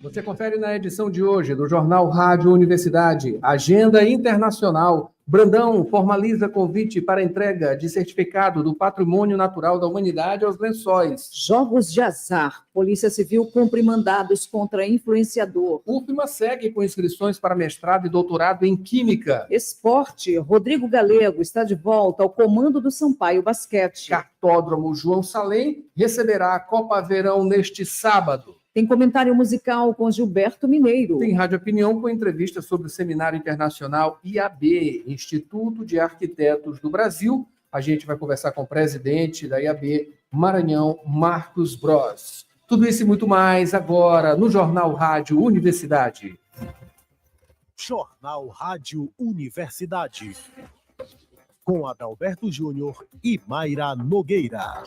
Você confere na edição de hoje do Jornal Rádio Universidade. Agenda internacional. Brandão formaliza convite para entrega de certificado do Patrimônio Natural da Humanidade aos Lençóis. Jogos de azar. Polícia Civil cumpre mandados contra influenciador. UFMA segue com inscrições para mestrado e doutorado em Química. Esporte. Rodrigo Galego está de volta ao comando do Sampaio Basquete. Cartódromo João Salem receberá a Copa Verão neste sábado. Tem comentário musical com Gilberto Mineiro. Tem Rádio Opinião com entrevista sobre o Seminário Internacional IAB, Instituto de Arquitetos do Brasil. A gente vai conversar com o presidente da IAB Maranhão, Marcos Bros. Tudo isso e muito mais agora no Jornal Rádio Universidade. Jornal Rádio Universidade. Com Adalberto Júnior e Mayra Nogueira.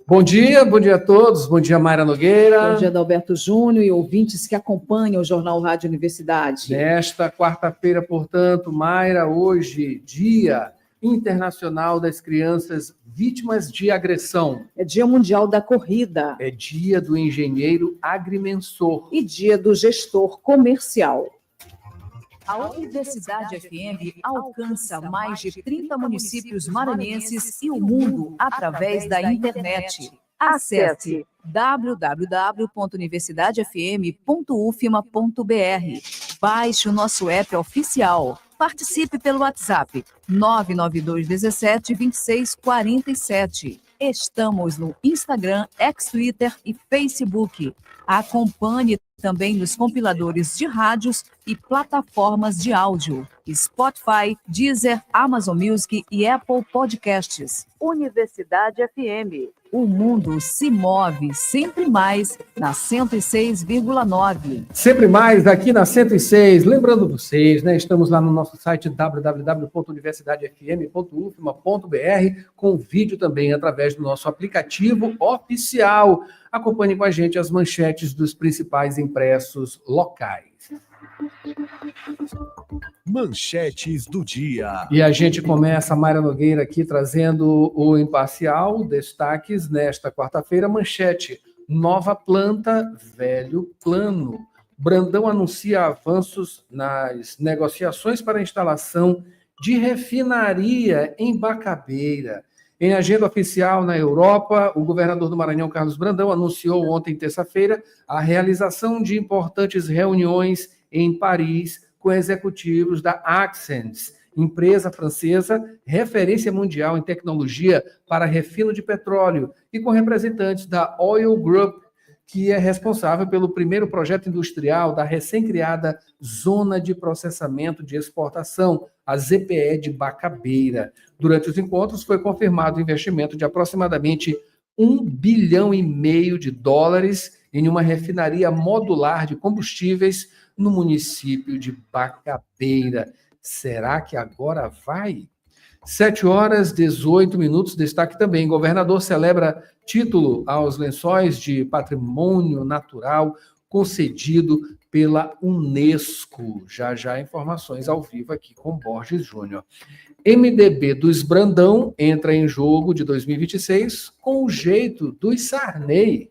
Bom dia a todos. Bom dia, Mayra Nogueira. Bom dia, Adalberto Júnior e ouvintes que acompanham o Jornal Rádio Universidade. Nesta quarta-feira, portanto, Mayra, hoje, Dia Internacional das Crianças Vítimas de Agressão. É Dia Mundial da Corrida. É Dia do Engenheiro Agrimensor. E Dia do Gestor Comercial. A Universidade FM alcança mais de 30 municípios maranhenses e o mundo através da internet. Acesse www.universidadefm.ufma.br. Baixe o nosso app oficial. Participe pelo WhatsApp 99217 2647. Estamos no Instagram, Twitter e Facebook. Acompanhe também nos compiladores de rádios e plataformas de áudio, Spotify, Deezer, Amazon Music e Apple Podcasts. Universidade FM. O mundo se move sempre mais na 106,9. Sempre mais aqui na 106. Lembrando vocês, né? Estamos lá no nosso site www.universidadefm.ufma.br com vídeo também através do nosso aplicativo oficial. Acompanhe com a gente as manchetes dos principais impressos locais. Manchetes do dia. E a gente começa, Mayra Nogueira, aqui trazendo o Imparcial, destaques nesta quarta-feira. Manchete: nova planta, velho plano. Brandão anuncia avanços nas negociações para a instalação de refinaria em Bacabeira. Em agenda oficial na Europa, o governador do Maranhão, Carlos Brandão, anunciou ontem, terça-feira, a realização de importantes reuniões em Paris com executivos da Axens, empresa francesa, referência mundial em tecnologia para refino de petróleo, e com representantes da Oil Group, que é responsável pelo primeiro projeto industrial da recém-criada Zona de Processamento de Exportação, a ZPE de Bacabeira. Durante os encontros, foi confirmado o investimento de aproximadamente $1,5 bilhão em uma refinaria modular de combustíveis no município de Bacabeira. Será que agora vai? 7h18. Destaque também: governador celebra título aos Lençóis de Patrimônio Natural concedido pela Unesco. Já informações ao vivo aqui com Borges Júnior. MDB dos Brandão entra em jogo de 2026 com o jeito dos Sarney.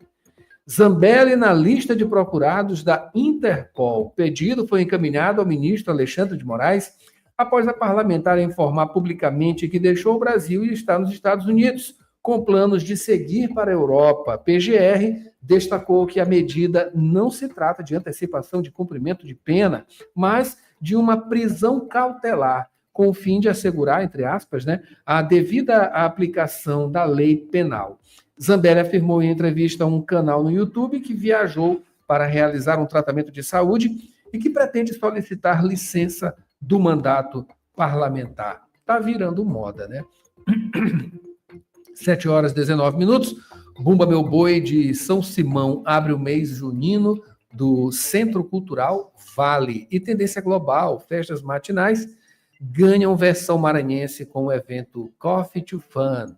Zambelli na lista de procurados da Interpol. O pedido foi encaminhado ao ministro Alexandre de Moraes após a parlamentar informar publicamente que deixou o Brasil e está nos Estados Unidos, com planos de seguir para a Europa. A PGR destacou que a medida não se trata de antecipação de cumprimento de pena, mas de uma prisão cautelar, com o fim de assegurar, entre aspas, a devida aplicação da lei penal. Zambelli afirmou em entrevista a um canal no YouTube que viajou para realizar um tratamento de saúde e que pretende solicitar licença do mandato parlamentar. Está virando moda, né? 7h19. Bumba Meu Boi de São Simão abre o mês junino do Centro Cultural Vale. E tendência global, festas matinais ganham versão maranhense com o evento Coffee to Fun.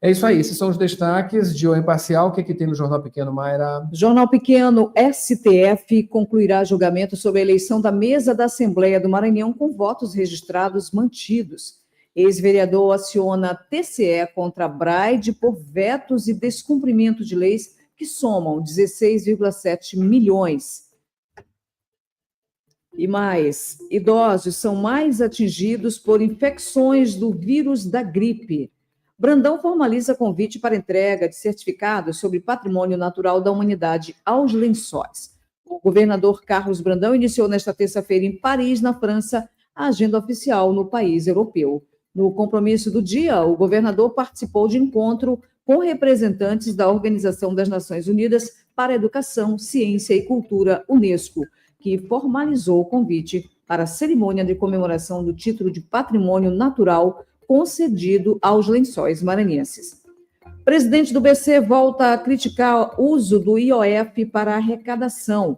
É isso aí, esses são os destaques de O Imparcial. O que tem no Jornal Pequeno, Mayra? Jornal Pequeno, STF concluirá julgamento sobre a eleição da mesa da Assembleia do Maranhão com votos registrados mantidos. Ex-vereador aciona TCE contra Braide por vetos e descumprimento de leis que somam 16,7 milhões. E mais, idosos são mais atingidos por infecções do vírus da gripe. Brandão formaliza convite para entrega de certificados sobre patrimônio natural da humanidade aos Lençóis. O governador Carlos Brandão iniciou nesta terça-feira em Paris, na França, a agenda oficial no país europeu. No compromisso do dia, o governador participou de encontro com representantes da Organização das Nações Unidas para a Educação, Ciência e Cultura, Unesco, que formalizou o convite para a cerimônia de comemoração do título de Patrimônio Natural concedido aos Lençóis Maranhenses. O presidente do BC volta a criticar o uso do IOF para arrecadação.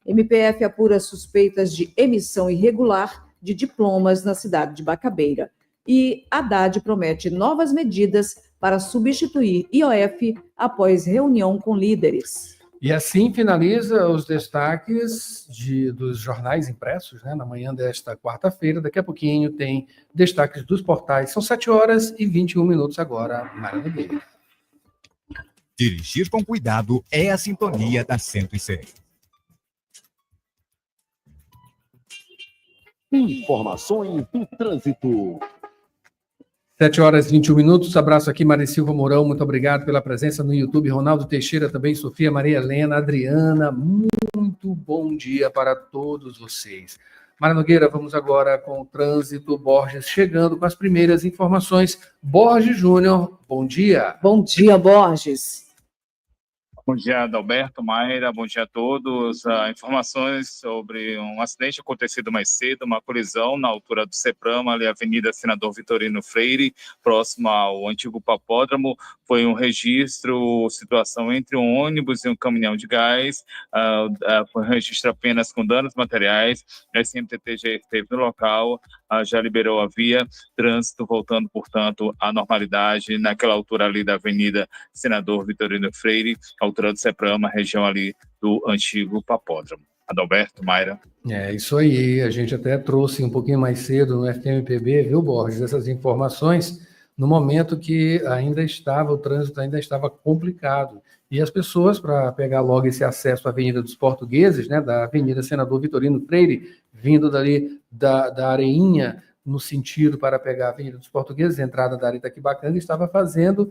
MPF apura suspeitas de emissão irregular de diplomas na cidade de Bacabeira. E Haddad promete novas medidas para substituir IOF após reunião com líderes. E assim finaliza os destaques dos jornais impressos, né, na manhã desta quarta-feira. Daqui a pouquinho tem destaques dos portais. São 7h21 agora, Mayra Nogueira. Dirigir com cuidado é a sintonia da 106. Informações do trânsito. 7h21. Abraço aqui, Maria Silva Mourão. Muito obrigado pela presença no YouTube. Ronaldo Teixeira também, Sofia Maria Helena, Adriana. Muito bom dia para todos vocês. Mayra Nogueira, vamos agora com o trânsito. Borges chegando com as primeiras informações. Borges Júnior, bom dia. Bom dia, Borges. Bom dia, Adalberto, Mayra, bom dia a todos. Informações sobre um acidente acontecido mais cedo, uma colisão na altura do Ceprama, ali Avenida Senador Vitorino Freire, próximo ao antigo papódromo. Foi um registro, situação entre um ônibus e um caminhão de gás. Foi um registro apenas com danos materiais. A SMTT já esteve no local, já liberou a via, trânsito voltando, portanto, à normalidade naquela altura ali da Avenida Senador Vitorino Freire, altura do Ceprama, região ali do antigo papódromo. Adalberto, Mayra. É isso aí, a gente até trouxe um pouquinho mais cedo no FMPB, viu, Borges, essas informações no momento que o trânsito ainda estava complicado. E as pessoas, para pegar logo esse acesso à Avenida dos Portugueses, né, da Avenida Senador Vitorino Freire, vindo dali da Areinha, no sentido para pegar a Avenida dos Portugueses, entrada da Itaquibacanga, estava fazendo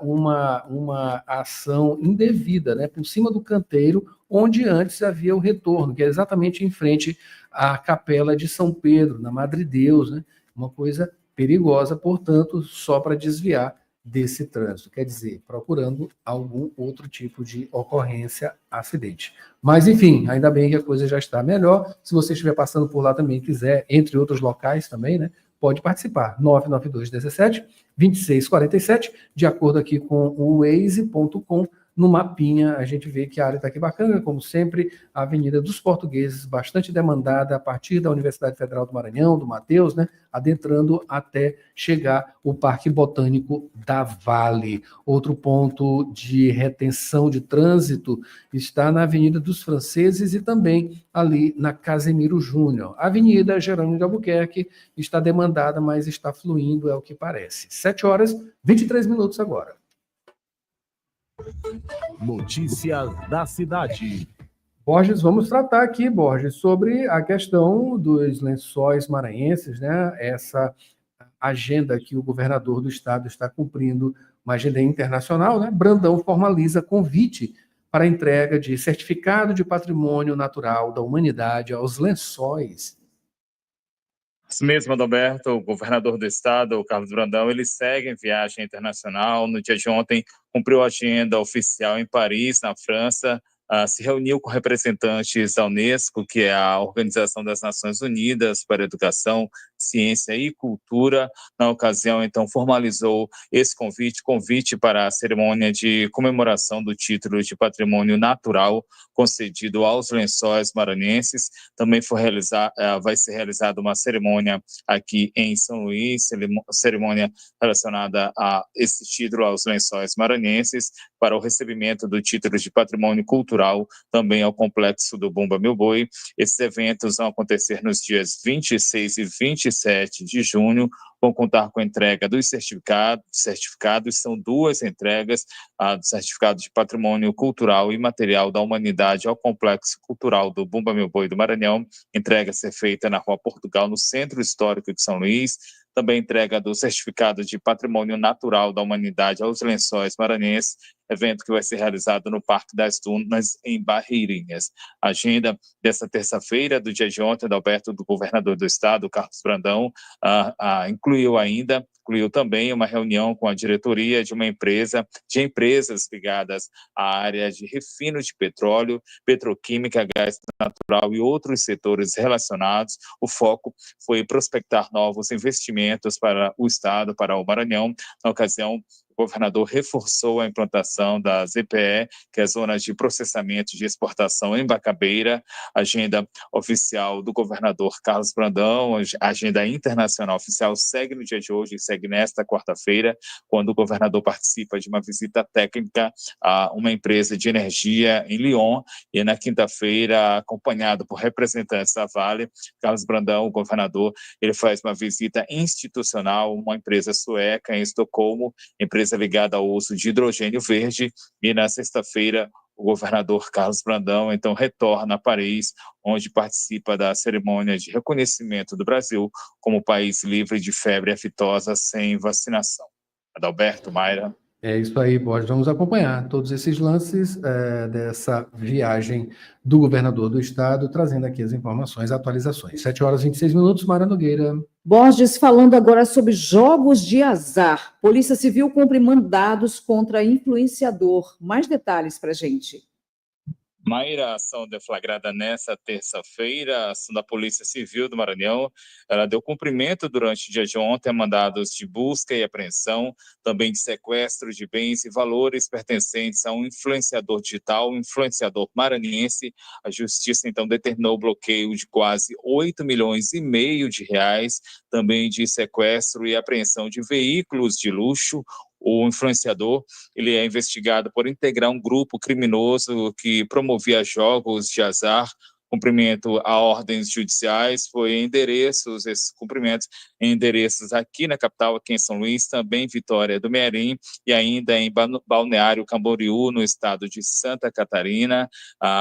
uma ação indevida, né, por cima do canteiro, onde antes havia o retorno, que é exatamente em frente à Capela de São Pedro, na Madre Deus, né, uma coisa perigosa, portanto, só para desviar desse trânsito, quer dizer, procurando algum outro tipo de ocorrência, acidente. Mas, enfim, ainda bem que a coisa já está melhor. Se você estiver passando por lá também, quiser, entre outros locais também, né, pode participar. 992-17-2647, de acordo aqui com o Waze.com. No mapinha, a gente vê que a área Itaquibacanga, como sempre, a Avenida dos Portugueses, bastante demandada a partir da Universidade Federal do Maranhão, do Mateus, né, adentrando até chegar o Parque Botânico da Vale. Outro ponto de retenção de trânsito está na Avenida dos Franceses e também ali na Casemiro Júnior. A Avenida Jerônimo de Albuquerque está demandada, mas está fluindo, é o que parece. 7h23 agora. Notícias da cidade. Borges, vamos tratar aqui, Borges, sobre a questão dos Lençóis Maranhenses, né? Essa agenda que o governador do estado está cumprindo, uma agenda internacional, né? Brandão formaliza convite para a entrega de certificado de patrimônio natural da humanidade aos Lençóis. Isso mesmo, Adalberto, o governador do estado, o Carlos Brandão, ele segue em viagem internacional. No dia de ontem, cumpriu a agenda oficial em Paris, na França, se reuniu com representantes da Unesco, que é a Organização das Nações Unidas para a Educação, Ciência e Cultura. Na ocasião, então, formalizou esse convite para a cerimônia de comemoração do título de Patrimônio Natural concedido aos Lençóis Maranhenses. Também vai ser realizada uma cerimônia aqui em São Luís, cerimônia relacionada a esse título aos Lençóis Maranhenses, para o recebimento do título de Patrimônio Cultural, também ao Complexo do Bumba Meu Boi. Esses eventos vão acontecer nos dias 26 e 27 de junho, vão contar com a entrega dos certificados, são 2 entregas, do certificado de Patrimônio Cultural e Material da Humanidade ao Complexo Cultural do Bumba Meu Boi do Maranhão, entrega a ser feita na Rua Portugal, no Centro Histórico de São Luís. Também entrega do certificado de Patrimônio Natural da Humanidade aos Lençóis Maranhenses, evento que vai ser realizado no Parque das Dunas, em Barreirinhas. A agenda dessa terça-feira, do dia de ontem, Adalberto, do governador do estado, Carlos Brandão, incluiu também uma reunião com a diretoria de empresas ligadas à área de refino de petróleo, petroquímica, gás natural e outros setores relacionados. O foco foi prospectar novos investimentos para o estado, para o Maranhão. Na ocasião, o governador reforçou a implantação da ZPE, que é a Zona de Processamento de Exportação em Bacabeira. A agenda oficial do governador Carlos Brandão, a agenda internacional oficial, segue no dia de hoje, segue nesta quarta-feira, quando o governador participa de uma visita técnica a uma empresa de energia em Lyon, e na quinta-feira, acompanhado por representantes da Vale, Carlos Brandão, o governador, ele faz uma visita institucional, uma empresa sueca em Estocolmo, empresa ligada ao uso de hidrogênio verde, e na sexta-feira o governador Carlos Brandão então retorna a Paris, onde participa da cerimônia de reconhecimento do Brasil como país livre de febre aftosa sem vacinação. Adalberto, Mayra. É isso aí, Borges. Vamos acompanhar todos esses lances dessa viagem do governador do estado, trazendo aqui as informações, atualizações. 7h26, Mayra Nogueira. Borges falando agora sobre jogos de azar. Polícia Civil cumpre mandados contra influenciador. Mais detalhes para a gente. Mayra, a ação deflagrada nesta terça-feira, a ação da Polícia Civil do Maranhão, ela deu cumprimento durante o dia de ontem a mandados de busca e apreensão, também de sequestro de bens e valores pertencentes a um influenciador digital, um influenciador maranhense. A Justiça, então, determinou o bloqueio de quase 8,5 milhões de reais, também de sequestro e apreensão de veículos de luxo. O influenciador, ele é investigado por integrar um grupo criminoso que promovia jogos de azar, cumprimento a ordens judiciais, esses cumprimentos em endereços aqui na capital, aqui em São Luís, também em Vitória do Mearim e ainda em Balneário Camboriú, no estado de Santa Catarina.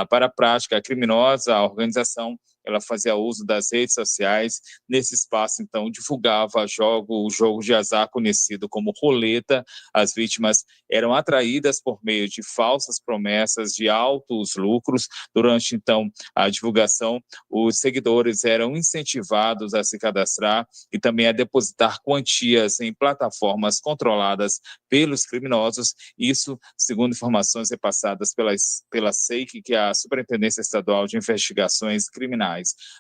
Para a prática criminosa, a organização ela fazia uso das redes sociais. Nesse espaço, então, divulgava o jogo de azar conhecido como roleta. As vítimas eram atraídas por meio de falsas promessas de altos lucros. Durante, então, a divulgação, os seguidores eram incentivados a se cadastrar e também a depositar quantias em plataformas controladas pelos criminosos. Isso, segundo informações repassadas pela SEIC, que é a Superintendência Estadual de Investigações Criminais.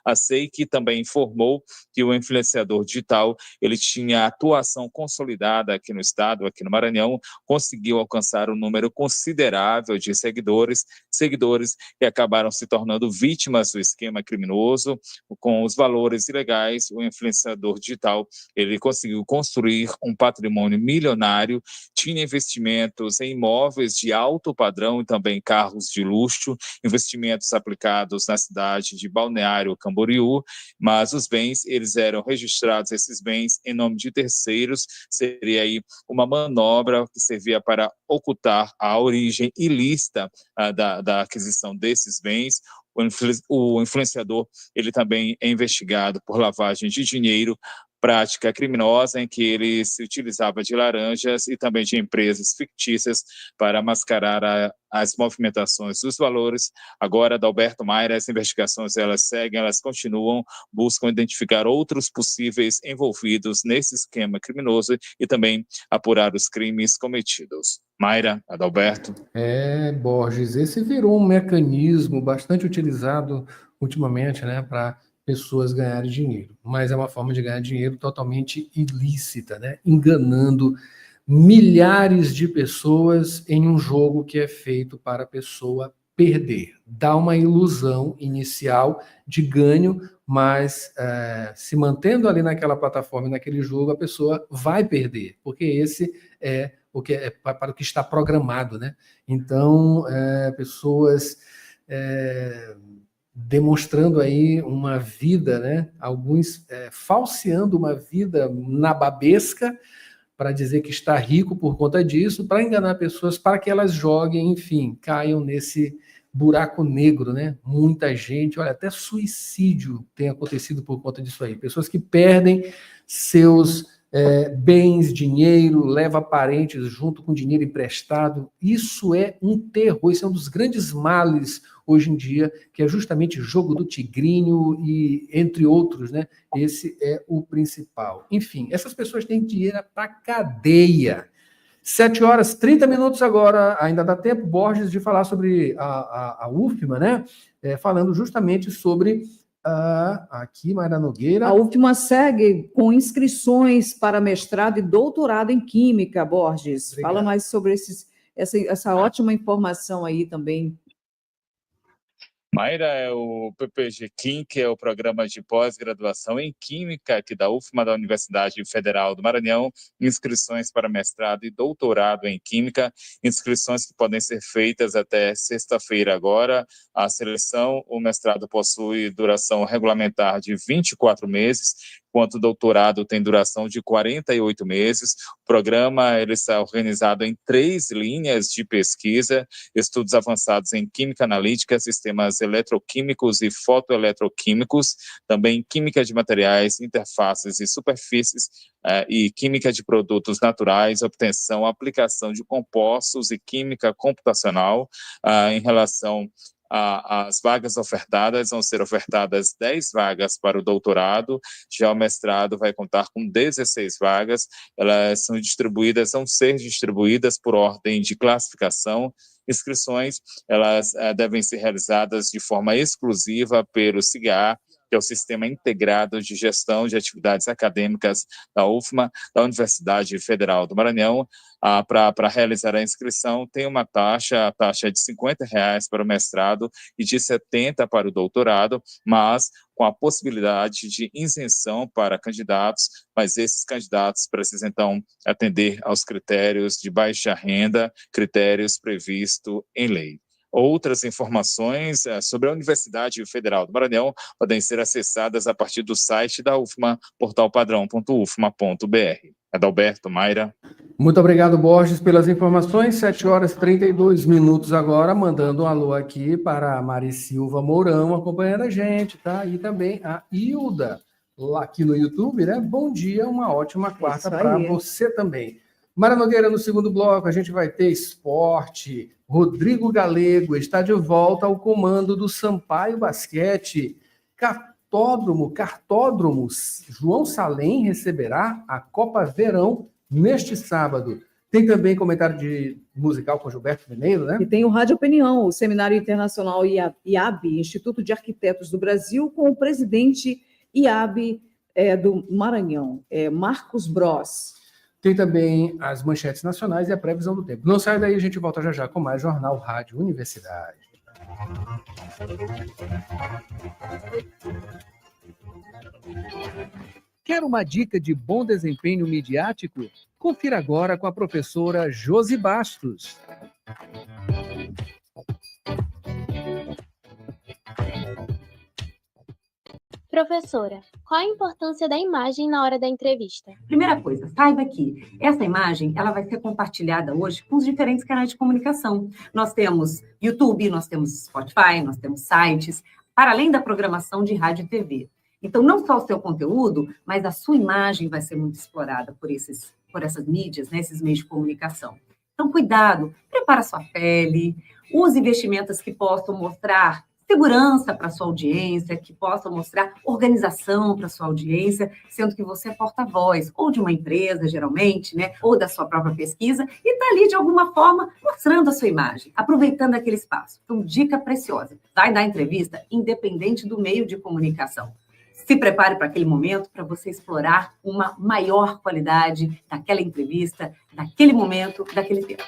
A SEIC também informou que o influenciador digital, ele tinha atuação consolidada aqui no estado, aqui no Maranhão, conseguiu alcançar um número considerável de seguidores que acabaram se tornando vítimas do esquema criminoso. Com os valores ilegais, o influenciador digital, ele conseguiu construir um patrimônio milionário, tinha investimentos em imóveis de alto padrão e também carros de luxo, investimentos aplicados na cidade de Balneário Camboriú, mas os bens, eles eram registrados, esses bens, em nome de terceiros. Seria aí uma manobra que servia para ocultar a origem ilícita da aquisição desses bens. O influenciador, ele também é investigado por lavagem de dinheiro, prática criminosa em que ele se utilizava de laranjas e também de empresas fictícias para mascarar as movimentações dos valores. Agora, Adalberto, Mayra, as investigações elas seguem, elas continuam, buscam identificar outros possíveis envolvidos nesse esquema criminoso e também apurar os crimes cometidos. Mayra, Adalberto. Borges, esse virou um mecanismo bastante utilizado ultimamente, né, para pessoas ganharem dinheiro. Mas é uma forma de ganhar dinheiro totalmente ilícita, né? Enganando milhares de pessoas em um jogo que é feito para a pessoa perder. Dá uma ilusão inicial de ganho, mas se mantendo ali naquela plataforma, naquele jogo, a pessoa vai perder, porque esse é o que é para o que está programado, né? Então, pessoas demonstrando aí uma vida, né? Alguns falseando uma vida nababesca para dizer que está rico por conta disso, para enganar pessoas, para que elas joguem, enfim, caiam nesse buraco negro, né? Muita gente, olha, até suicídio tem acontecido por conta disso aí. Pessoas que perdem seus bens, dinheiro, leva parentes junto com dinheiro emprestado. Isso é um terror, isso é um dos grandes males hoje em dia, que é justamente jogo do tigrinho e entre outros, né? Esse é o principal. Enfim, essas pessoas têm dinheiro para cadeia. 7h30 agora, ainda dá tempo, Borges, de falar sobre a UFMA, né? Falando justamente sobre aqui, Mayra Nogueira. A UFMA segue com inscrições para mestrado e doutorado em Química, Borges. Obrigado. Fala mais sobre essa ótima informação aí também. Mayra, é o PPG-Quim, que é o programa de pós-graduação em Química aqui da UFMA, da Universidade Federal do Maranhão, inscrições para mestrado e doutorado em Química, inscrições que podem ser feitas até sexta-feira agora. A seleção, o mestrado possui duração regulamentar de 24 meses, enquanto o doutorado tem duração de 48 meses. O programa ele está organizado em 3 linhas de pesquisa, estudos avançados em química analítica, sistemas eletroquímicos e fotoeletroquímicos, também química de materiais, interfaces e superfícies, e química de produtos naturais, obtenção, aplicação de compostos e química computacional. Em relação as vagas ofertadas, vão ser ofertadas 10 vagas para o doutorado, já o mestrado vai contar com 16 vagas, elas vão ser distribuídas por ordem de classificação. Inscrições, elas devem ser realizadas de forma exclusiva pelo SIGA, que é o Sistema Integrado de Gestão de Atividades Acadêmicas da UFMA, da Universidade Federal do Maranhão. Para realizar a inscrição, tem uma taxa, a taxa é de R$50 para o mestrado e de R$70 para o doutorado, mas com a possibilidade de isenção para candidatos, mas esses candidatos precisam, então, atender aos critérios de baixa renda, critérios previstos em lei. Outras informações sobre a Universidade Federal do Maranhão podem ser acessadas a partir do site da UFMA, portalpadrão.ufma.br. Adalberto, Mayra. Muito obrigado, Borges, pelas informações. 7h32 agora, mandando um alô aqui para a Mari Silva Mourão, acompanhando a gente, tá? E também a Hilda, lá aqui no YouTube, né? Bom dia, uma ótima quarta para você também. Mayra Nogueira, no segundo bloco, a gente vai ter esporte. Rodrigo Galego está de volta ao comando do Sampaio Basquete. Cartódromos, João Salem receberá a Copa Verão neste sábado. Tem também comentário de musical com Gilberto Mineiro, né? E tem o Rádio Opinião, o Seminário Internacional IAB, Instituto de Arquitetos do Brasil, com o presidente IAB do Maranhão, Marcos Bros. Tem também as manchetes nacionais e a previsão do tempo. Não sai daí, a gente volta já já com mais Jornal Rádio Universidade. Quer uma dica de bom desempenho midiático? Confira agora com a professora Josi Bastos. Professora, qual a importância da imagem na hora da entrevista? Primeira coisa, saiba que essa imagem ela vai ser compartilhada hoje com os diferentes canais de comunicação. Nós temos YouTube, nós temos Spotify, nós temos sites, para além da programação de rádio e TV. Então, não só o seu conteúdo, mas a sua imagem vai ser muito explorada por essas mídias, né, esses meios de comunicação. Então, cuidado, prepara sua pele, use vestimentas que possam mostrar segurança para a sua audiência, que possam mostrar organização para a sua audiência, sendo que você é porta-voz, ou de uma empresa, geralmente, né, ou da sua própria pesquisa, e está ali, de alguma forma, mostrando a sua imagem, aproveitando aquele espaço. Então, dica preciosa, vai dar entrevista independente do meio de comunicação. Se prepare para aquele momento, para você explorar uma maior qualidade daquela entrevista, daquele momento, daquele tempo.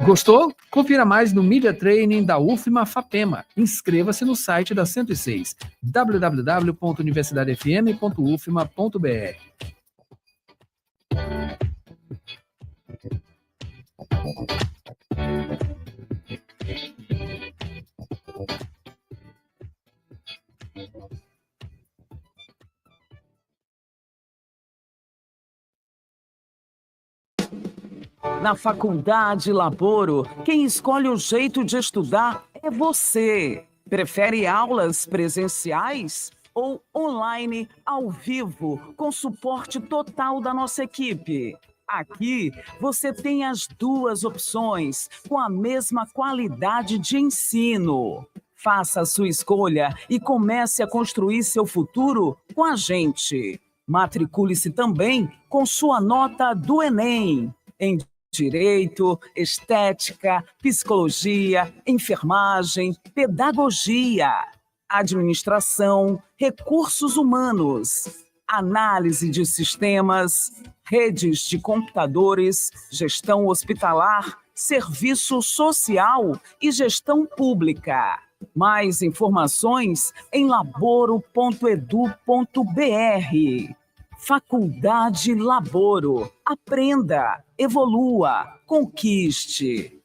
Gostou? Confira mais no Media Training da UFMA FAPEMA. Inscreva-se no site da 106, www.universidadefm.ufma.br. Na Faculdade Laboro, quem escolhe o jeito de estudar é você. Prefere aulas presenciais ou online, ao vivo, com suporte total da nossa equipe? Aqui você tem as duas opções, com a mesma qualidade de ensino. Faça a sua escolha e comece a construir seu futuro com a gente. Matricule-se também com sua nota do Enem. Em Direito, Estética, Psicologia, Enfermagem, Pedagogia, Administração, Recursos Humanos, Análise de Sistemas, Redes de Computadores, Gestão Hospitalar, Serviço Social e Gestão Pública. Mais informações em laboro.edu.br. Faculdade Laboro. Aprenda, evolua, conquiste.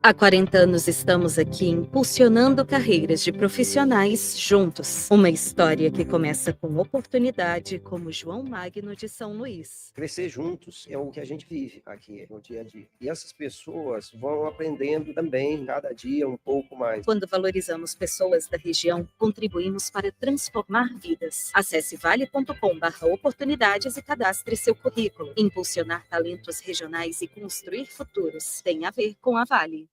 Há 40 anos estamos aqui impulsionando carreiras de profissionais juntos. Uma história que começa com oportunidade, como João Magno de São Luís. Crescer juntos é o que a gente vive aqui no dia a dia. E essas pessoas vão aprendendo também, cada dia, um pouco mais. Quando valorizamos pessoas da região, contribuímos para transformar vidas. Acesse vale.com/oportunidades e cadastre seu currículo. Impulsionar talentos regionais e construir futuros tem a ver com a Vale.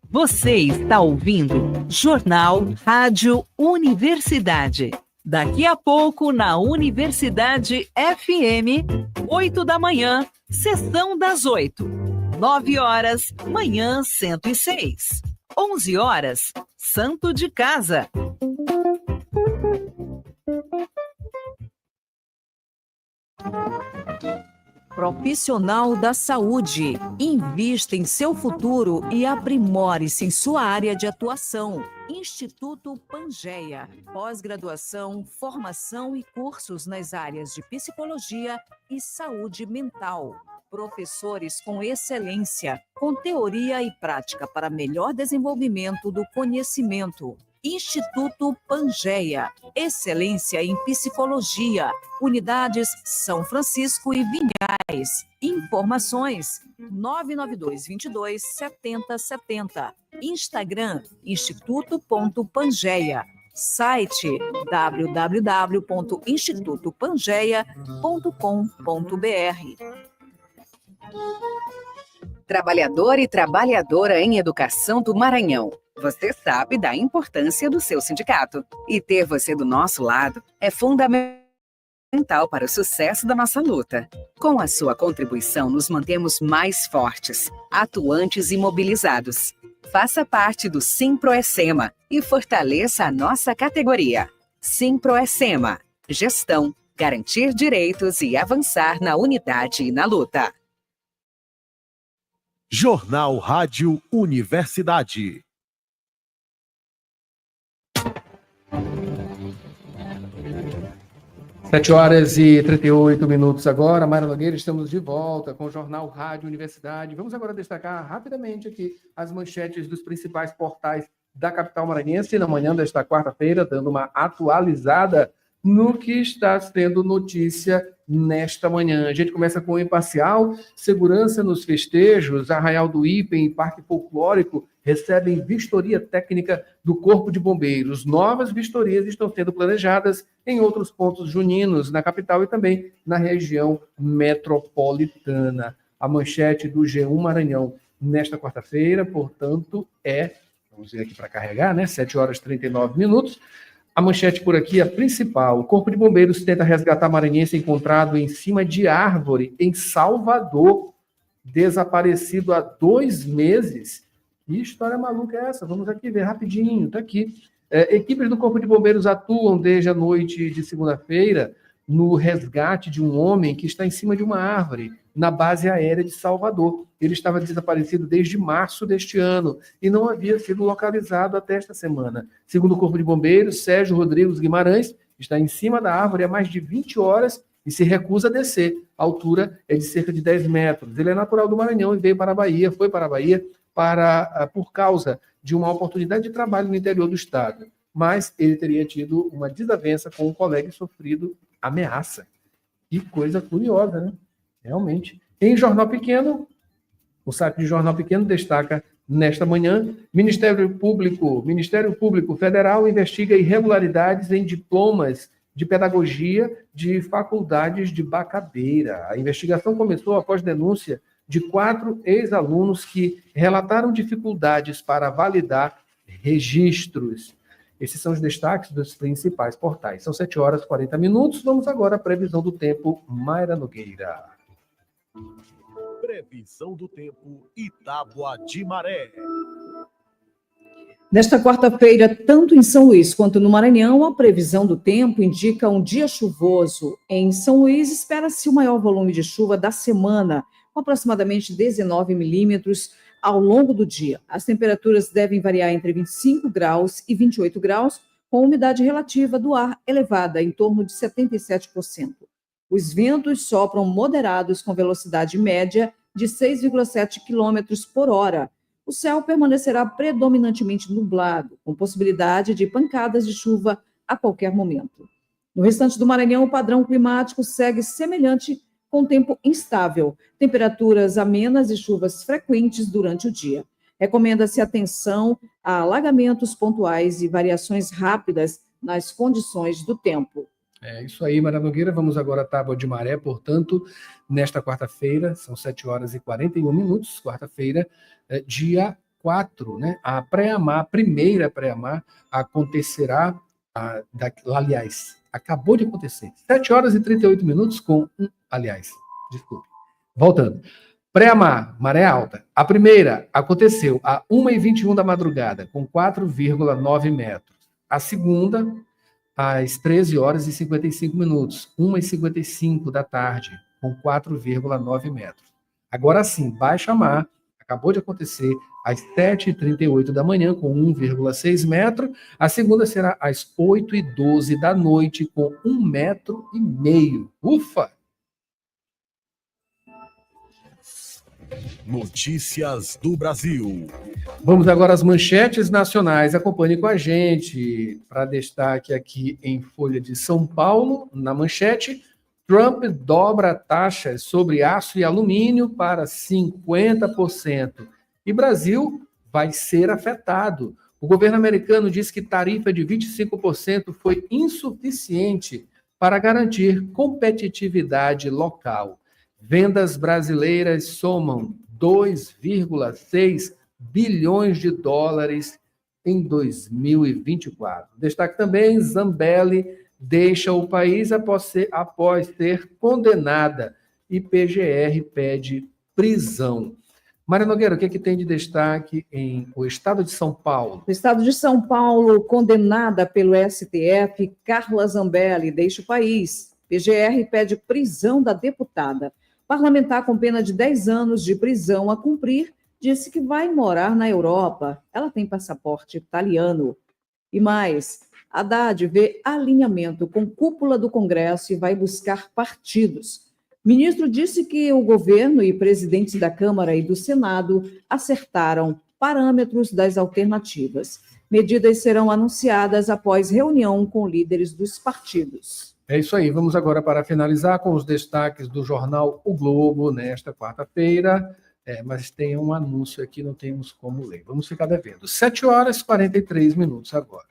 Você está ouvindo Jornal Rádio Universidade. Daqui a pouco, na Universidade FM, 8 da manhã, sessão das 8. 9 horas, manhã 106. 11 horas, Santo de Casa. Profissional da saúde. Invista em seu futuro e aprimore-se em sua área de atuação. Instituto Pangeia. Pós-graduação, formação e cursos nas áreas de psicologia e saúde mental. Professores com excelência, com teoria e prática para melhor desenvolvimento do conhecimento. Instituto Pangeia, excelência em psicologia, unidades São Francisco e Vinhais. Informações 992227070. Instagram instituto.pangeia. Site www.institutopangeia.com.br. Trabalhador e trabalhadora em educação do Maranhão. Você sabe da importância do seu sindicato. E ter você do nosso lado é fundamental para o sucesso da nossa luta. Com a sua contribuição, nos mantemos mais fortes, atuantes e mobilizados. Faça parte do Simproecema e fortaleça a nossa categoria. Simproecema. Gestão, garantir direitos e avançar na unidade e na luta. Jornal Rádio Universidade. Sete horas e 38 minutos agora. Mayra Nogueira, estamos de volta com o Jornal Rádio Universidade. Vamos agora destacar rapidamente aqui as manchetes dos principais portais da capital maranhense na manhã desta quarta-feira, dando uma atualizada no que está sendo notícia nesta manhã. A gente começa com o Imparcial. Segurança nos festejos. Arraial do Ipem e Parque Folclórico recebem vistoria técnica do Corpo de Bombeiros. Novas vistorias estão sendo planejadas em outros pontos juninos, na capital e também na região metropolitana. A manchete do G1 Maranhão nesta quarta-feira, portanto, vamos ver aqui para carregar, né? 7 horas e 39 minutos. A manchete por aqui, a principal. O Corpo de Bombeiros tenta resgatar maranhense encontrado em cima de árvore em Salvador, desaparecido há 2 meses. Que história maluca é essa? Vamos aqui ver rapidinho, está aqui. Equipes do Corpo de Bombeiros atuam desde a noite de segunda-feira no resgate de um homem que está em cima de uma árvore na base aérea de Salvador. Ele estava desaparecido desde março deste ano e não havia sido localizado até esta semana. Segundo o Corpo de Bombeiros, Sérgio Rodrigues Guimarães está em cima da árvore há mais de 20 horas e se recusa a descer. A altura é de cerca de 10 metros. Ele é natural do Maranhão e veio para a Bahia, foi para a Bahia por causa de uma oportunidade de trabalho no interior do estado. Mas ele teria tido uma desavença com um colega e sofrido ameaça. Que coisa curiosa, né? Realmente. Em Jornal Pequeno, o site de Jornal Pequeno destaca nesta manhã, Ministério Público Federal investiga irregularidades em diplomas de pedagogia de faculdades de Bacabeira. A investigação começou após denúncia de 4 ex-alunos que relataram dificuldades para validar registros. Esses são os destaques dos principais portais. São 7h40. Vamos agora à previsão do tempo, Mayra Nogueira. Previsão do tempo, Itágua de Maré. Nesta quarta-feira, tanto em São Luís quanto no Maranhão, a previsão do tempo indica um dia chuvoso. Em São Luís, espera-se o maior volume de chuva da semana, com aproximadamente 19 milímetros ao longo do dia. As temperaturas devem variar entre 25 graus e 28 graus, com umidade relativa do ar elevada, em torno de 77%. Os ventos sopram moderados com velocidade média de 6,7 km por hora. O céu permanecerá predominantemente nublado, com possibilidade de pancadas de chuva a qualquer momento. No restante do Maranhão, o padrão climático segue semelhante, com tempo instável, temperaturas amenas e chuvas frequentes durante o dia. Recomenda-se atenção a alagamentos pontuais e variações rápidas nas condições do tempo. É isso aí, Mayra Nogueira. Vamos agora à tábua de maré, portanto, nesta quarta-feira, são 7h41, quarta-feira, dia 4, né? A pré-amar, a primeira pré-amar, acontecerá, aliás, acabou de acontecer, 7h38 com desculpe. Voltando. Pré-amar, maré alta. A primeira aconteceu a 1h21 da madrugada, com 4,9 metros. A segunda, às 13h55, 1h55 da tarde, com 4,9 metros. Agora sim, baixa mar, acabou de acontecer às 7h38 da manhã, com 1,6 metro. A segunda será às 8h12 da noite, com 1,5 metro. Ufa! Notícias do Brasil. Vamos agora às manchetes nacionais. Acompanhe com a gente. Para destaque aqui em Folha de São Paulo, na manchete, Trump dobra taxas sobre aço e alumínio para 50%. E Brasil vai ser afetado. O governo americano diz que tarifa de 25% foi insuficiente para garantir competitividade local. Vendas brasileiras somam 2,6 bilhões de dólares em 2024. Destaque também, Zambelli deixa o país após ser condenada e PGR pede prisão. Mayra Nogueira, o que tem de destaque em o estado de São Paulo? No estado de São Paulo, condenada pelo STF, Carla Zambelli deixa o país. PGR pede prisão da deputada. Parlamentar com pena de 10 anos de prisão a cumprir disse que vai morar na Europa. Ela tem passaporte italiano. E mais, Haddad vê alinhamento com cúpula do Congresso e vai buscar partidos. Ministro disse que o governo e presidentes da Câmara e do Senado acertaram parâmetros das alternativas. Medidas serão anunciadas após reunião com líderes dos partidos. É isso aí. Vamos agora para finalizar com os destaques do jornal O Globo nesta quarta-feira. Mas tem um anúncio aqui, não temos como ler. Vamos ficar devendo. 7h43 agora.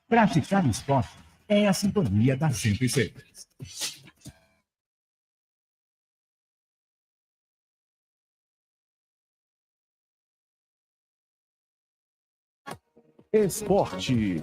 Praticar esporte é a sintonia da 106. Esporte.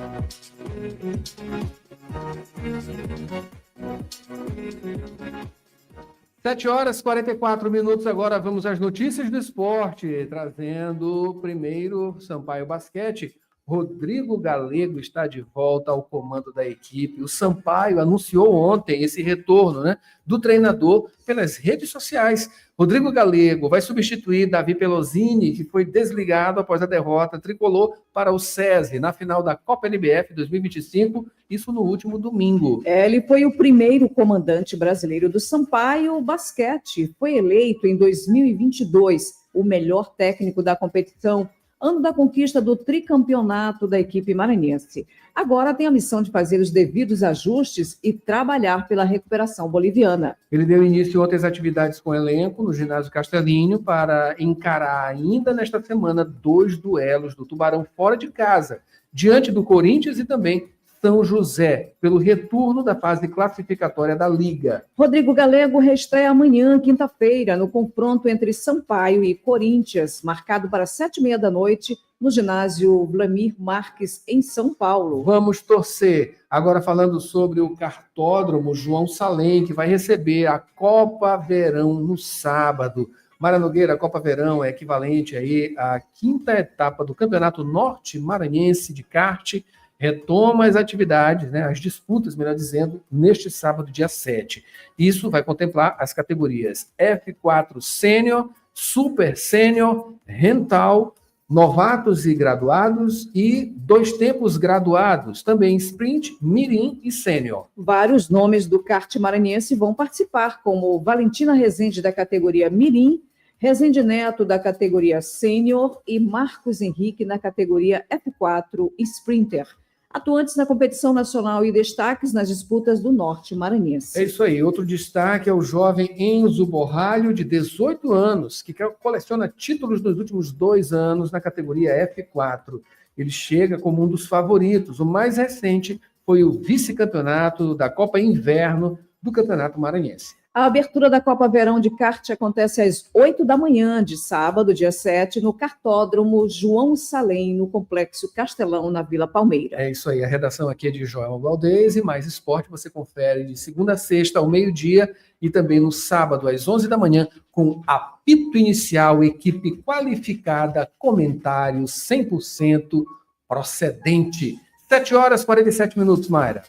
Sete horas e 44 minutos, agora vamos às notícias do esporte, trazendo primeiro Sampaio Basquete. Rodrigo Galego está de volta ao comando da equipe. O Sampaio anunciou ontem esse retorno, né, do treinador pelas redes sociais. Rodrigo Galego vai substituir Davi Pelosini, que foi desligado após a derrota tricolor para o SESI na final da Copa NBF 2025, isso no último domingo. Ele foi o primeiro comandante brasileiro do Sampaio Basquete. Foi eleito em 2022 o melhor técnico da competição, ano da conquista do tricampeonato da equipe maranhense. Agora tem a missão de fazer os devidos ajustes e trabalhar pela recuperação boliviana. Ele deu início ontem às atividades com o elenco no ginásio Castelinho para encarar ainda nesta semana 2 duelos do Tubarão fora de casa, diante do Corinthians e também São José, pelo retorno da fase classificatória da Liga. Rodrigo Galego reestreia amanhã, quinta-feira, no confronto entre Sampaio e Corinthians, marcado para 7h30 da noite, no ginásio Vlamir Marques, em São Paulo. Vamos torcer. Agora falando sobre o cartódromo João Salem, que vai receber a Copa Verão no sábado. Mara Nogueira, a Copa Verão é equivalente aí à 5ª etapa do Campeonato Norte Maranhense de Kart. Retoma as atividades, né, as disputas, melhor dizendo, neste sábado, dia 7. Isso vai contemplar as categorias F4 Sênior, Super Sênior, Rental, Novatos e Graduados e 2 tempos graduados, também Sprint, Mirim e Sênior. Vários nomes do kart maranhense vão participar, como Valentina Rezende, da categoria Mirim, Rezende Neto, da categoria Sênior, e Marcos Henrique, na categoria F4 Sprinter, atuantes na competição nacional e destaques nas disputas do Norte Maranhense. É isso aí. Outro destaque é o jovem Enzo Borralho, de 18 anos, que coleciona títulos nos últimos 2 anos na categoria F4. Ele chega como um dos favoritos. O mais recente foi o vice-campeonato da Copa Inverno do Campeonato Maranhense. A abertura da Copa Verão de Kart acontece às 8 da manhã de sábado, dia 7, no cartódromo João Salem, no Complexo Castelão, na Vila Palmeira. É isso aí, a redação aqui é de Joel Valdez, e mais esporte você confere de segunda a sexta ao meio-dia e também no sábado às 11 da manhã com apito inicial, equipe qualificada, comentário 100% procedente. 7 horas e 47 minutos, Mayra.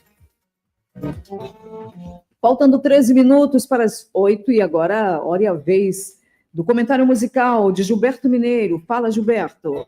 Faltando 13 minutos para as 8, e agora, hora e a vez do comentário musical de Gilberto Mineiro. Fala, Gilberto.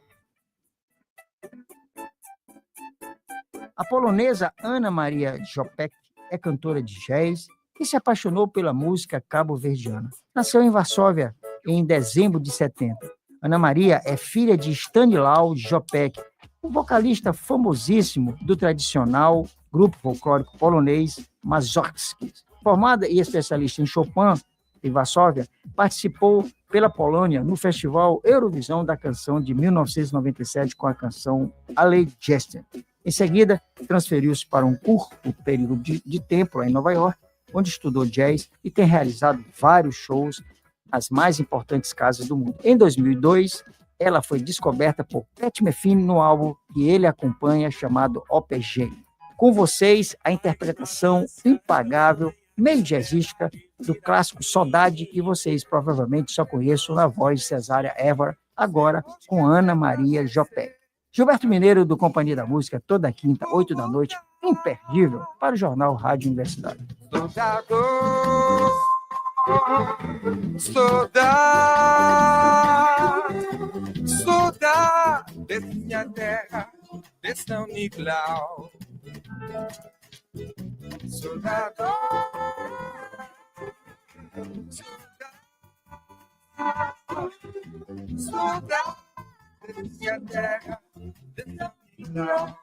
A polonesa Ana Maria Jopek é cantora de jazz e se apaixonou pela música cabo-verdiana. Nasceu em Varsóvia em dezembro de 70. Ana Maria é filha de Stanislaw Jopek, um vocalista famosíssimo do tradicional grupo folclórico polonês Mazowski. Formada e especialista em Chopin, em Varsóvia, participou pela Polônia no Festival Eurovisão da Canção de 1997 com a canção Alley Jester. Em seguida, transferiu-se para um curto período de tempo em Nova York, onde estudou jazz e tem realizado vários shows nas mais importantes casas do mundo. Em 2002, ela foi descoberta por Pat Metheny no álbum que ele acompanha, chamado OPG. Com vocês, a interpretação impagável, meio jazzística, do clássico Saudade, que vocês provavelmente só conhecem na voz de Cesária Évora, agora com Ana Maria Jopek. Gilberto Mineiro, do Companhia da Música, toda quinta, 8 da noite, imperdível, para o Jornal Rádio Universitário. Saudade dessa minha terra, desse São Nicolau. Saudade dessa minha terra, desse São Nicolau.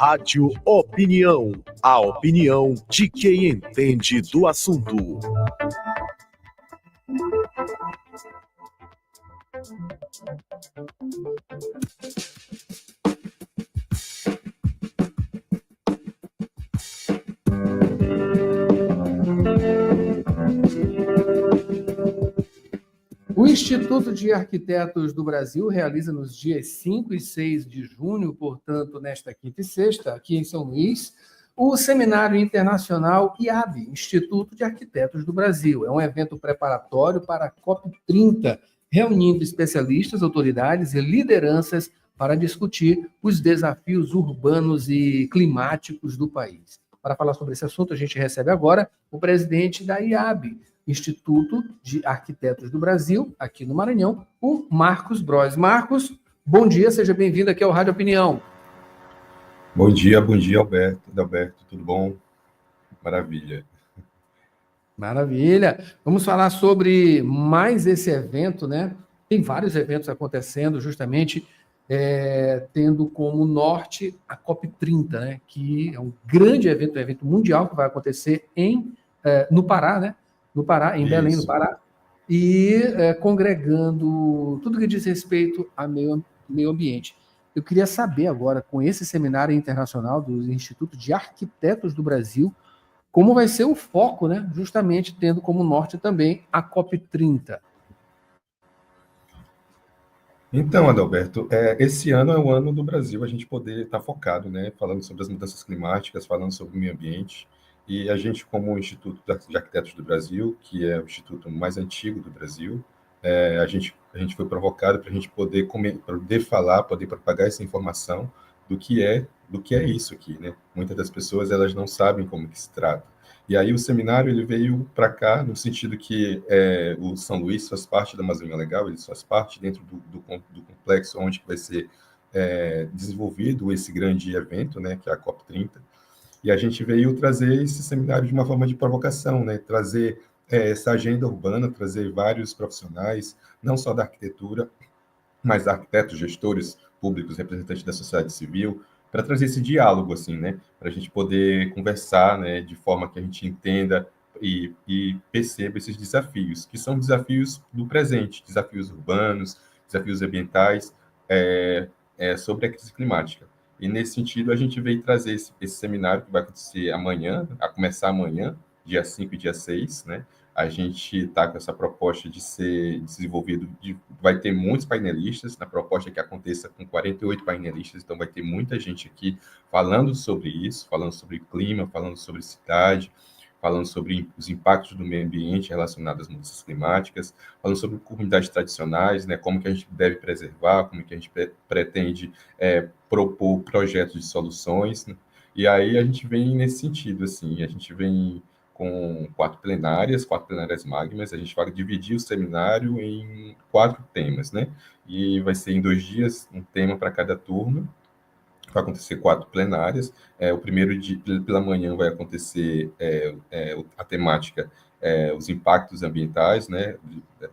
Rádio Opinião, a opinião de quem entende do assunto. O Instituto de Arquitetos do Brasil realiza nos dias 5 e 6 de junho, portanto, nesta quinta e sexta, aqui em São Luís, o Seminário Internacional IAB, Instituto de Arquitetos do Brasil. É um evento preparatório para a COP30, reunindo especialistas, autoridades e lideranças para discutir os desafios urbanos e climáticos do país. Para falar sobre esse assunto, a gente recebe agora o presidente da IAB, Instituto de Arquitetos do Brasil, aqui no Maranhão, o Marcos Bros. Marcos, bom dia, seja bem-vindo aqui ao Rádio Opinião. Bom dia, Alberto, tudo bom? Maravilha. Maravilha. Vamos falar sobre mais esse evento, né? Tem vários eventos acontecendo, justamente tendo como norte a COP30, né? Que é um grande evento, um evento mundial que vai acontecer no Pará, né? No Pará, em Belém, no Pará, e congregando tudo que diz respeito ao meio ambiente. Eu queria saber agora, com esse seminário internacional do Instituto de Arquitetos do Brasil, como vai ser o foco, né? Justamente tendo como norte também a COP30. Então, Adalberto, esse ano é o ano do Brasil, a gente poder estar focado, né? Falando sobre as mudanças climáticas, falando sobre o meio ambiente. E a gente, como o Instituto de Arquitetos do Brasil, que é o instituto mais antigo do Brasil, a gente foi provocado para a gente poder falar, poder propagar essa informação do que é isso aqui, né? Muitas das pessoas elas não sabem como que se trata. E aí o seminário ele veio para cá no sentido que o São Luís faz parte da Amazônia Legal, ele faz parte dentro do complexo onde vai ser desenvolvido esse grande evento, né? Que é a COP30. E a gente veio trazer esse seminário de uma forma de provocação, né? Trazer essa agenda urbana, trazer vários profissionais, não só da arquitetura, mas arquitetos, gestores públicos, representantes da sociedade civil, para trazer esse diálogo, assim, né? Para a gente poder conversar, né? De forma que a gente entenda e perceba esses desafios, que são desafios do presente, desafios urbanos, desafios ambientais, sobre a crise climática. E, nesse sentido, a gente veio trazer esse seminário que vai acontecer amanhã, a começar amanhã, dia 5 e dia 6, né? A gente está com essa proposta de ser desenvolvido, vai ter muitos painelistas, na proposta que aconteça com 48 painelistas, então vai ter muita gente aqui falando sobre isso, falando sobre clima, falando sobre cidade, falando sobre os impactos do meio ambiente relacionados às mudanças climáticas, falando sobre comunidades tradicionais, né, como que a gente deve preservar, como que a gente pretende propor projetos de soluções, né? E aí a gente vem nesse sentido, assim, a gente vem com 4 plenárias magnas, a gente vai dividir o seminário em 4 temas, né? E vai ser em 2 dias, um tema para cada turno. Vai acontecer 4 plenárias. O primeiro dia, pela manhã, vai acontecer a temática, os impactos ambientais, né,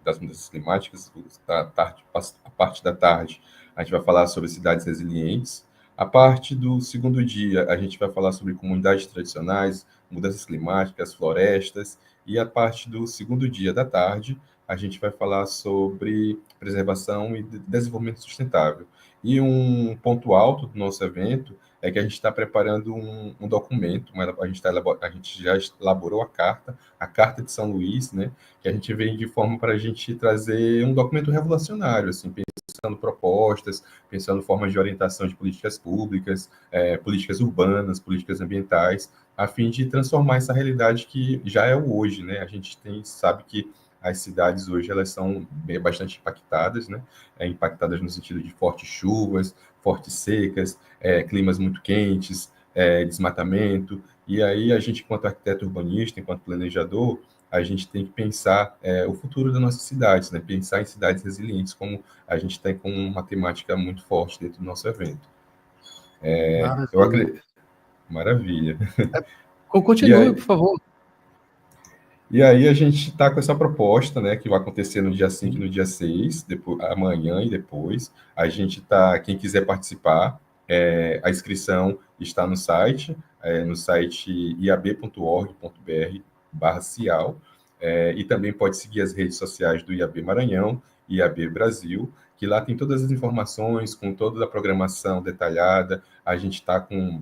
das mudanças climáticas. A parte da tarde, a gente vai falar sobre cidades resilientes. A parte do segundo dia, a gente vai falar sobre comunidades tradicionais, mudanças climáticas, florestas. E a parte do segundo dia da tarde, a gente vai falar sobre preservação e desenvolvimento sustentável. E um ponto alto do nosso evento é que a gente está preparando um documento, a gente já elaborou a Carta de São Luís, né, que a gente vem de forma para a gente trazer um documento revolucionário, assim, pensando propostas, pensando formas de orientação de políticas públicas, políticas urbanas, políticas ambientais, a fim de transformar essa realidade que já é o hoje, né? A gente sabe que as cidades hoje elas são bastante impactadas, né? Impactadas no sentido de fortes chuvas, fortes secas, climas muito quentes, desmatamento. E aí a gente, enquanto arquiteto urbanista, enquanto planejador, a gente tem que pensar o futuro das nossas cidades, né? Pensar em cidades resilientes, como a gente tem com uma temática muito forte dentro do nosso evento. Eu acredito. Maravilha. Continue, por favor. E aí a gente está com essa proposta, né, que vai acontecer no dia 5 e no dia 6, amanhã e depois. A gente está, quem quiser participar, A inscrição está no site iab.org.br/cial, e também pode seguir as redes sociais do IAB Maranhão, IAB Brasil, que lá tem todas as informações, com toda a programação detalhada. A gente está com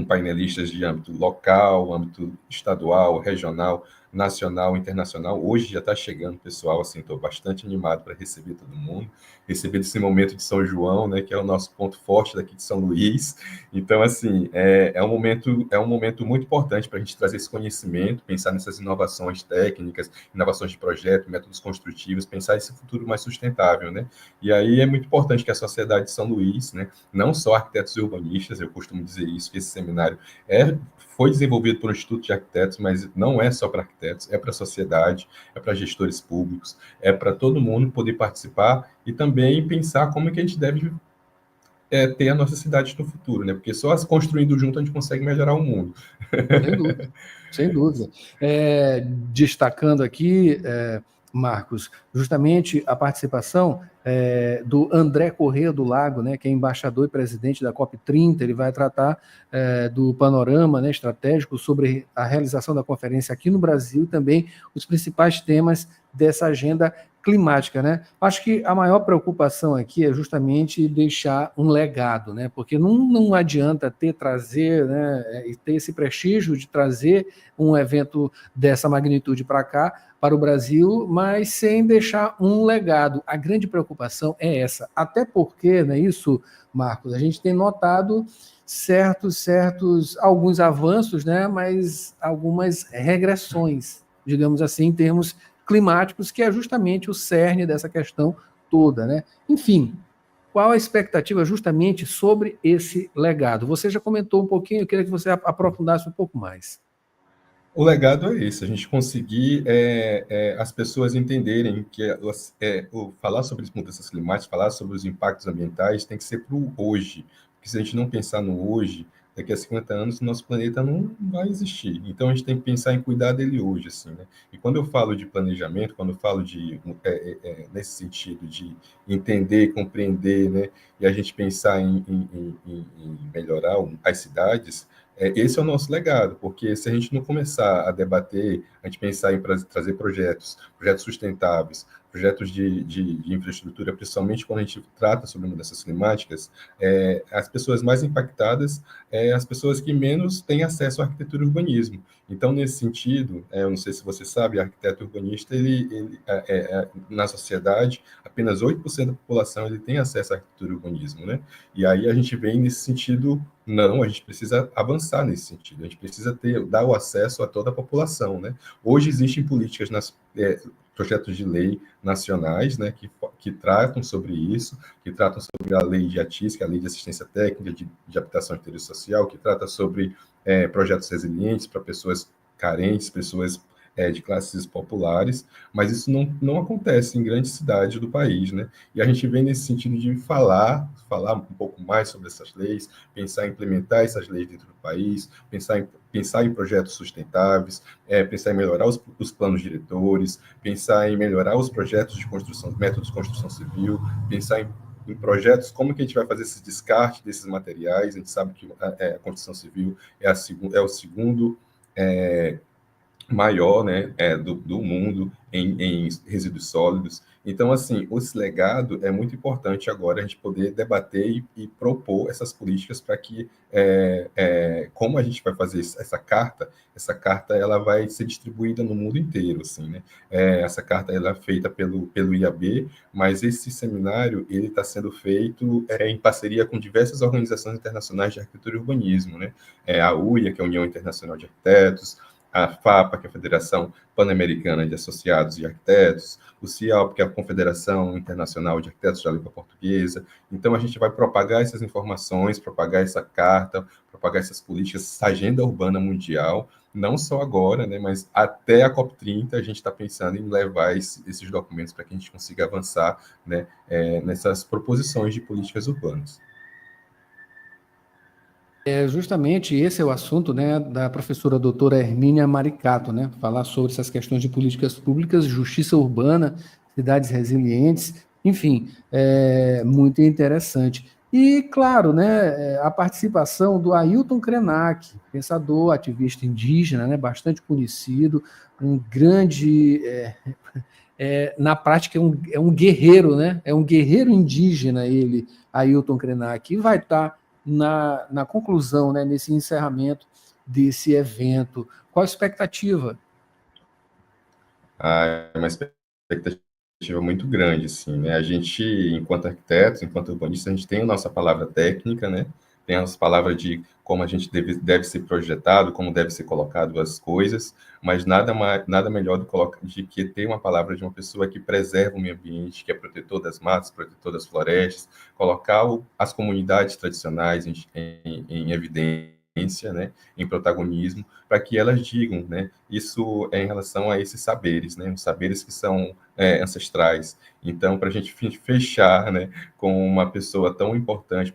painelistas de âmbito local, âmbito estadual, regional, nacional, internacional. Hoje já está chegando, pessoal, assim, estou bastante animado para receber todo mundo, receber esse momento de São João, né, que é o nosso ponto forte daqui de São Luís. Então, assim, é um momento muito importante para a gente trazer esse conhecimento, pensar nessas inovações técnicas, inovações de projeto, métodos construtivos, pensar esse futuro mais sustentável, né? E aí é muito importante que a sociedade de São Luís, né, não só arquitetos e urbanistas, eu costumo dizer isso, que esse seminário foi desenvolvido por um Instituto de Arquitetos, mas não é só para arquitetos, é para a sociedade, é para gestores públicos, é para todo mundo poder participar e também pensar como é que a gente deve ter a nossa cidade no futuro, né? Porque só construindo junto a gente consegue melhorar o mundo. Sem dúvida, sem dúvida. Destacando aqui, Marcos, justamente a participação do André Corrêa do Lago, né, que é embaixador e presidente da COP30. Ele vai tratar do panorama, né, estratégico sobre a realização da conferência aqui no Brasil e também os principais temas dessa agenda climática, né? Acho que a maior preocupação aqui é justamente deixar um legado, né? Porque não adianta trazer, né, e ter esse prestígio de trazer um evento dessa magnitude para cá, para o Brasil, mas sem deixar um legado. A grande preocupação é essa, até porque, não é isso, Marcos? A gente tem notado alguns avanços, né, mas algumas regressões, digamos assim, em termos climáticos, que é justamente o cerne dessa questão toda, né? Enfim, qual a expectativa justamente sobre esse legado? Você já comentou um pouquinho, eu queria que você aprofundasse um pouco mais. O legado é esse, a gente conseguir as pessoas entenderem que falar sobre as mudanças climáticas, falar sobre os impactos ambientais tem que ser para o hoje, porque se a gente não pensar no hoje, daqui a 50 anos o nosso planeta não vai existir. Então a gente tem que pensar em cuidar dele hoje, assim, né? E quando eu falo de planejamento, quando eu falo nesse sentido de entender, compreender, né, e a gente pensar em melhorar as cidades, esse é o nosso legado, porque se a gente não começar a debater, a gente pensar em trazer projetos sustentáveis, projetos de infraestrutura, principalmente quando a gente trata sobre mudanças climáticas, as pessoas mais impactadas as pessoas que menos têm acesso à arquitetura e urbanismo. Então, nesse sentido, eu não sei se você sabe, o arquiteto urbanista, na sociedade, apenas 8% da população ele tem acesso à arquitetura e urbanismo, né? E aí a gente vem nesse sentido, não, a gente precisa avançar nesse sentido, a gente precisa dar o acesso a toda a população, né? Hoje existem políticas projetos de lei nacionais, né, que tratam sobre isso, que tratam sobre a lei de ATIS, que é a lei de assistência técnica de habitação e interesse social, que trata sobre projetos resilientes para pessoas carentes, pessoas de classes populares, mas isso não acontece em grandes cidades do país, né? E a gente vem nesse sentido de falar um pouco mais sobre essas leis, pensar em implementar essas leis dentro do país, pensar em projetos sustentáveis, pensar em melhorar os planos diretores, pensar em melhorar os projetos de construção, métodos de construção civil, pensar em projetos, como que a gente vai fazer esse descarte desses materiais. A gente sabe que a construção civil é o segundo maior, né, do mundo em resíduos sólidos. Então, assim, esse legado é muito importante agora a gente poder debater e propor essas políticas para que, como a gente vai fazer essa carta ela vai ser distribuída no mundo inteiro, assim, né? Essa carta ela é feita pelo IAB, mas esse seminário ele está sendo feito em parceria com diversas organizações internacionais de arquitetura e urbanismo, né? A UIA, que é a União Internacional de Arquitetos, a FAPA, que é a Federação Pan-Americana de Associados de Arquitetos, o CIALP, que é a Confederação Internacional de Arquitetos da Língua Portuguesa. Então, a gente vai propagar essas informações, propagar essa carta, propagar essas políticas, essa agenda urbana mundial, não só agora, né, mas até a COP30 a gente está pensando em levar esses documentos para que a gente consiga avançar, né, nessas proposições de políticas urbanas. Justamente esse é o assunto, né, da professora doutora Hermínia Maricato, né, falar sobre essas questões de políticas públicas, justiça urbana, cidades resilientes, enfim, muito interessante. E, claro, né, a participação do Ailton Krenak, pensador, ativista indígena, né, bastante conhecido, um grande, na prática é um guerreiro, né, é um guerreiro indígena ele, Ailton Krenak, e vai estar na conclusão, né, nesse encerramento desse evento. Qual a expectativa? É uma expectativa muito grande, assim, né? A gente, enquanto arquitetos, enquanto urbanistas, a gente tem a nossa palavra técnica, né? Tem a nossa palavra de como a gente deve ser projetado, como deve ser colocado as coisas, mas nada melhor do que ter uma palavra de uma pessoa que preserva o meio ambiente, que é protetor das matas, protetor das florestas, colocar as comunidades tradicionais em evidência, né, em protagonismo, para que elas digam, né, isso é em relação a esses saberes, né, os saberes que são ancestrais. Então, para a gente fechar, né, com uma pessoa tão importante,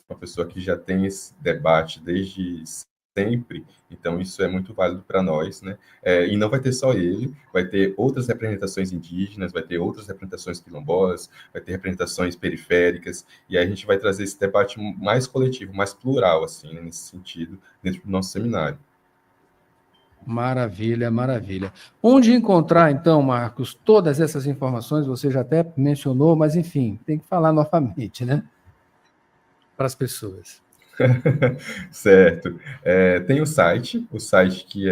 uma pessoa que já tem esse debate desde sempre, então isso é muito válido para nós, né? E não vai ter só ele, vai ter outras representações indígenas, vai ter outras representações quilombolas, vai ter representações periféricas, e aí a gente vai trazer esse debate mais coletivo, mais plural, assim, né, nesse sentido, dentro do nosso seminário. Maravilha, maravilha. Onde encontrar, então, Marcos, todas essas informações? Você já até mencionou, mas, enfim, tem que falar novamente, né? Para as pessoas. Certo. Tem o site que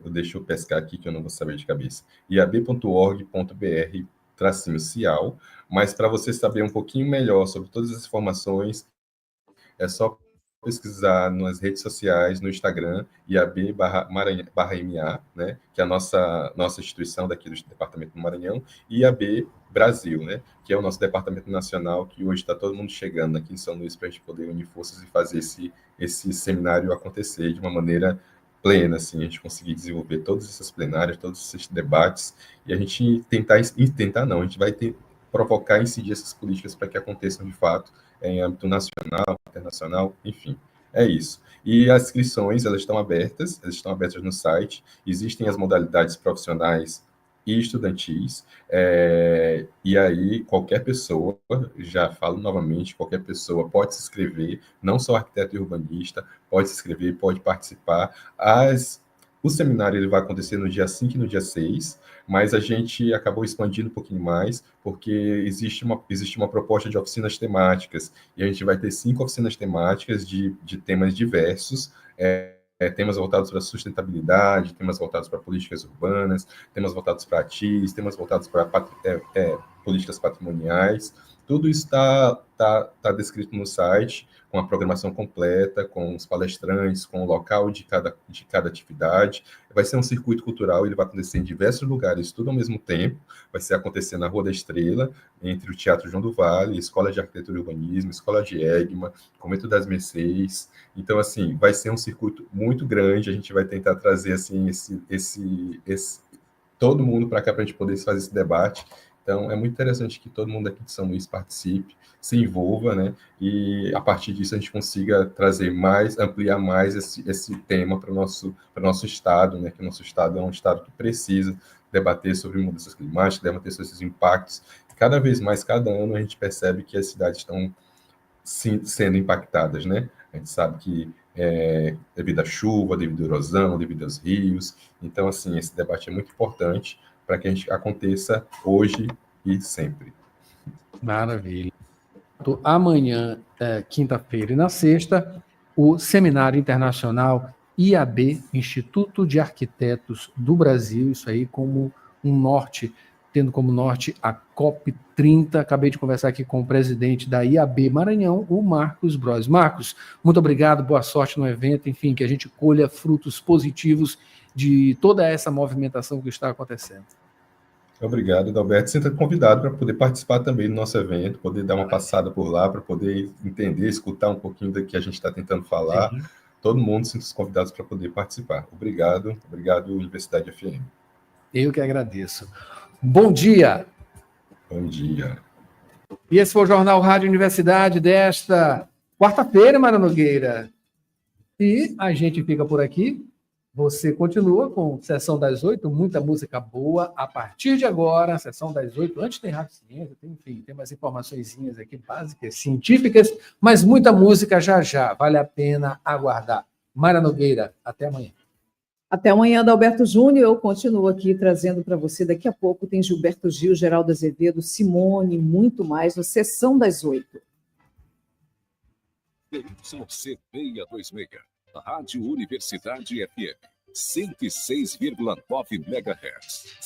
deixa eu pescar aqui que eu não vou saber de cabeça, iab.org.br/cial, mas para você saber um pouquinho melhor sobre todas as informações, é só pesquisar nas redes sociais, no Instagram, IAB/MA, né, que é a nossa instituição daqui do Departamento do Maranhão, e IAB Brasil, né, que é o nosso departamento nacional, que hoje está todo mundo chegando aqui em São Luís para a gente poder unir forças e fazer esse seminário acontecer de uma maneira plena, assim, a gente conseguir desenvolver todas essas plenárias, todos esses debates, e a gente a gente vai provocar e incidir essas políticas para que aconteçam de fato em âmbito nacional, internacional, enfim, é isso. E as inscrições, elas estão abertas no site, existem as modalidades profissionais e estudantis, e aí qualquer pessoa, já falo novamente, qualquer pessoa pode se inscrever, não só arquiteto e urbanista, pode se inscrever, pode participar. O seminário ele vai acontecer no dia 5 e no dia 6, mas a gente acabou expandindo um pouquinho mais, porque existe uma proposta de oficinas temáticas, e a gente vai ter 5 oficinas temáticas de temas diversos, temas voltados para sustentabilidade, temas voltados para políticas urbanas, temas voltados para ATIs, temas voltados para políticas patrimoniais. Tudo isso está descrito no site, com a programação completa, com os palestrantes, com o local de cada atividade. Vai ser um circuito cultural, ele vai acontecer em diversos lugares, tudo ao mesmo tempo. Vai acontecer na Rua da Estrela, entre o Teatro João do Vale, Escola de Arquitetura e Urbanismo, Escola de Egma, Convento das Mercês. Então, assim, vai ser um circuito muito grande, a gente vai tentar trazer, assim, todo mundo para cá para a gente poder fazer esse debate. Então, é muito interessante que todo mundo aqui de São Luís participe, se envolva, né? E, a partir disso, a gente consiga trazer ampliar mais esse tema para o nosso estado, né? Que o nosso estado é um estado que precisa debater sobre mudanças climáticas, debater sobre esses impactos. Cada vez mais, cada ano, a gente percebe que as cidades estão sendo impactadas, né? A gente sabe que devido à chuva, devido à erosão, devido aos rios. Então, assim, esse debate é muito importante para que a gente aconteça hoje e sempre. Maravilha. Amanhã, quinta-feira e na sexta, o Seminário Internacional IAB, Instituto de Arquitetos do Brasil, isso aí como tendo como norte a COP30. Acabei de conversar aqui com o presidente da IAB Maranhão, o Marcos Bros. Marcos, muito obrigado, boa sorte no evento, enfim, que a gente colha frutos positivos de toda essa movimentação que está acontecendo. Obrigado, Adalberto. Sinta convidado para poder participar também do nosso evento, poder dar uma passada por lá, para poder entender, escutar um pouquinho do que a gente está tentando falar. Sim. Todo mundo sinta-se convidados para poder participar. Obrigado, Universidade FM. Eu que agradeço. Bom dia! Bom dia. E esse foi o Jornal Rádio Universidade desta quarta-feira, Mara Nogueira. E a gente fica por aqui. Você continua com Sessão das 8, muita música boa. A partir de agora, Sessão das 8, antes tem Rádio Ciência, enfim, tem umas informaçõezinhas aqui básicas, científicas, mas muita música já já, vale a pena aguardar. Mayra Nogueira, até amanhã. Até amanhã, Adalberto Júnior. Eu continuo aqui trazendo para você. Daqui a pouco tem Gilberto Gil, Geraldo Azevedo, Simone, muito mais no Sessão das 8. YC626, Rádio Universidade FM, 106,9 MHz.